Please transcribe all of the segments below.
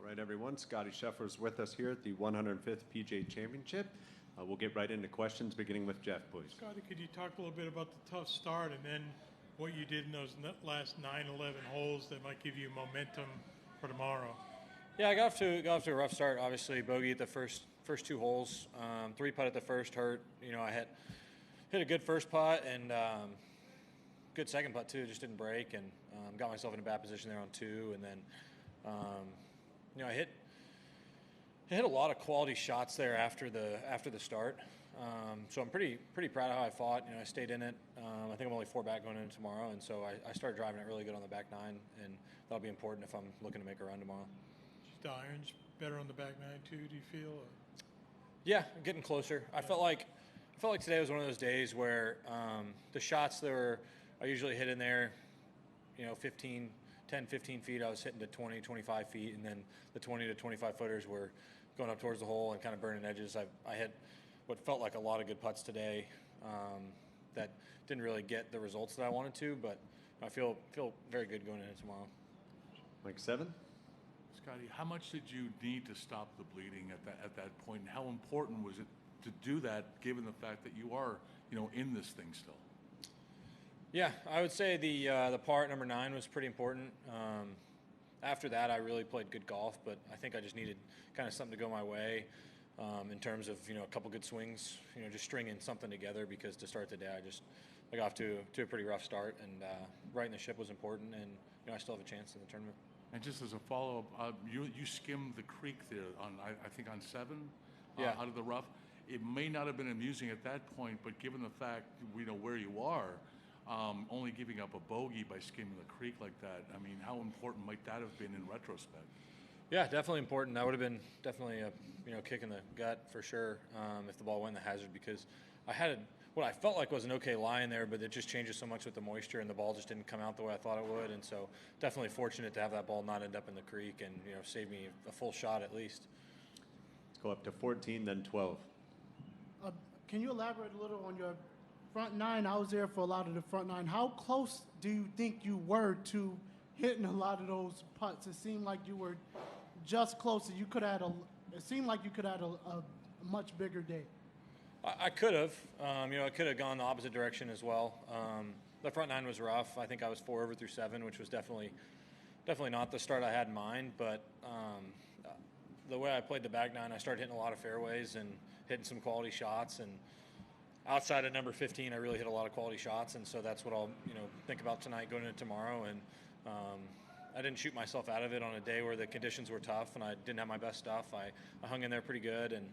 right, everyone. Scottie Scheffler is with us here at the 105th PGA Championship. We'll get right into questions, beginning with Jeff, please. Scottie, could you talk a little bit about the tough start and then what you did in those last 9-11 holes that might give you momentum for tomorrow? Yeah, I got off to a rough start. Obviously, bogey at the first two holes. 3-putt at the first hurt. You know, I hit a good first putt and good second putt too. Just didn't break and got myself in a bad position there on 2. And then, you know, I hit a lot of quality shots there after the start. So I'm pretty proud of how I fought. You know, I stayed in it. I think I'm only 4 back going into tomorrow, and so I started driving it really good on the back 9, and that'll be important if I'm looking to make a run tomorrow. The irons better on the back 9 too, do you feel? Yeah, getting closer. I felt like today was one of those days where the shots that I usually hit in there, you know, 10, 15 feet, I was hitting to 20, 25 feet, and then the 20 to 25 footers were going up towards the hole and kind of burning edges. I hit what felt like a lot of good putts today that didn't really get the results that I wanted to, but I feel very good going into tomorrow. Mike 7. Scottie, how much did you need to stop the bleeding at that point, and how important was it to do that, given the fact that you are, you know, in this thing still? Yeah, I would say the part number 9 was pretty important. After that, I really played good golf, but I think I just needed kind of something to go my way in terms of, you know, a couple good swings, you know, just stringing something together, because to start the day, I got off to a pretty rough start, and righting the ship was important, and, you know, I still have a chance in the tournament. And just as a follow-up, you skimmed the creek there on, I think, on 7 yeah. Out of the rough. It may not have been amusing at that point, but given the fact we know where you are, only giving up a bogey by skimming the creek like that, I mean, how important might that have been in retrospect? Yeah, definitely important. That would have been definitely a kick in the gut for sure if the ball went in the hazard, because I had what I felt like was an okay lie in there, but it just changes so much with the moisture, and the ball just didn't come out the way I thought it would. And so definitely fortunate to have that ball not end up in the creek and, you know, save me a full shot at least. Let's go up to 14, then 12. Can you elaborate a little on your front 9? I was there for a lot of the front 9. How close do you think you were to hitting a lot of those putts? It seemed like you were just closer. It seemed like you could have a much bigger day. I could have. You know, I could have gone the opposite direction as well. The front 9 was rough. I think I was 4 over through 7, which was definitely not the start I had in mind. But the way I played the back 9, I started hitting a lot of fairways and hitting some quality shots. And outside of number 15, I really hit a lot of quality shots. And so that's what I'll, you know, think about tonight going into tomorrow. And I didn't shoot myself out of it on a day where the conditions were tough and I didn't have my best stuff. I hung in there pretty good and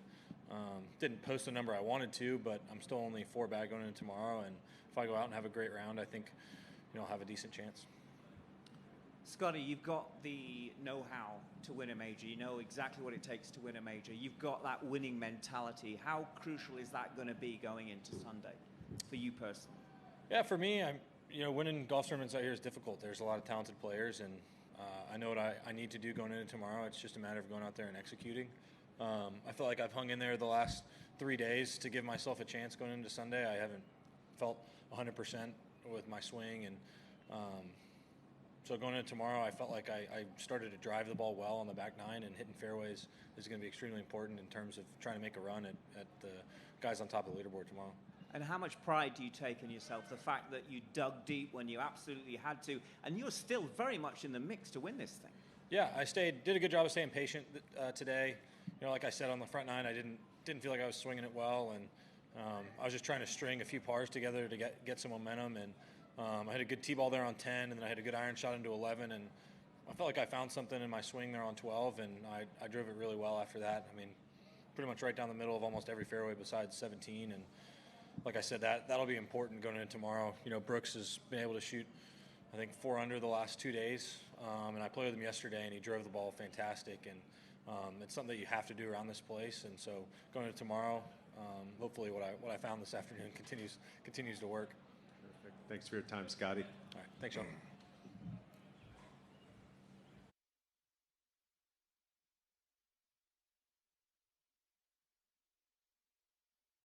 didn't post the number I wanted to, but I'm still only 4 back going into tomorrow. And if I go out and have a great round, I think, you know, I'll have a decent chance. Scottie, you've got the know-how to win a major. You know exactly what it takes to win a major. You've got that winning mentality. How crucial is that going to be going into Sunday for you personally? Yeah, for me, you know, winning golf tournaments out here is difficult. There's a lot of talented players, and I know what I need to do going into tomorrow. It's just a matter of going out there and executing. I feel like I've hung in there the last 3 days to give myself a chance going into Sunday. I haven't felt 100% with my swing, and so going into tomorrow, I felt like I started to drive the ball well on the back 9, and hitting fairways is going to be extremely important in terms of trying to make a run at the guys on top of the leaderboard tomorrow. And how much pride do you take in yourself, the fact that you dug deep when you absolutely had to, and you're still very much in the mix to win this thing? Yeah, I did a good job of staying patient today. You know, like I said, on the front 9, I didn't feel like I was swinging it well, and I was just trying to string a few pars together to get some momentum. And I had a good tee ball there on 10, and then I had a good iron shot into 11, and I felt like I found something in my swing there on 12, and I drove it really well after that. I mean, pretty much right down the middle of almost every fairway besides 17, and like I said, that'll be important going into tomorrow. You know, Brooks has been able to shoot, I think, 4 under the last 2 days, and I played with him yesterday, and he drove the ball fantastic, and it's something that you have to do around this place. And so going into tomorrow, hopefully what I found this afternoon continues to work. Perfect. Thanks for your time, Scottie. All right. Thanks, Sean.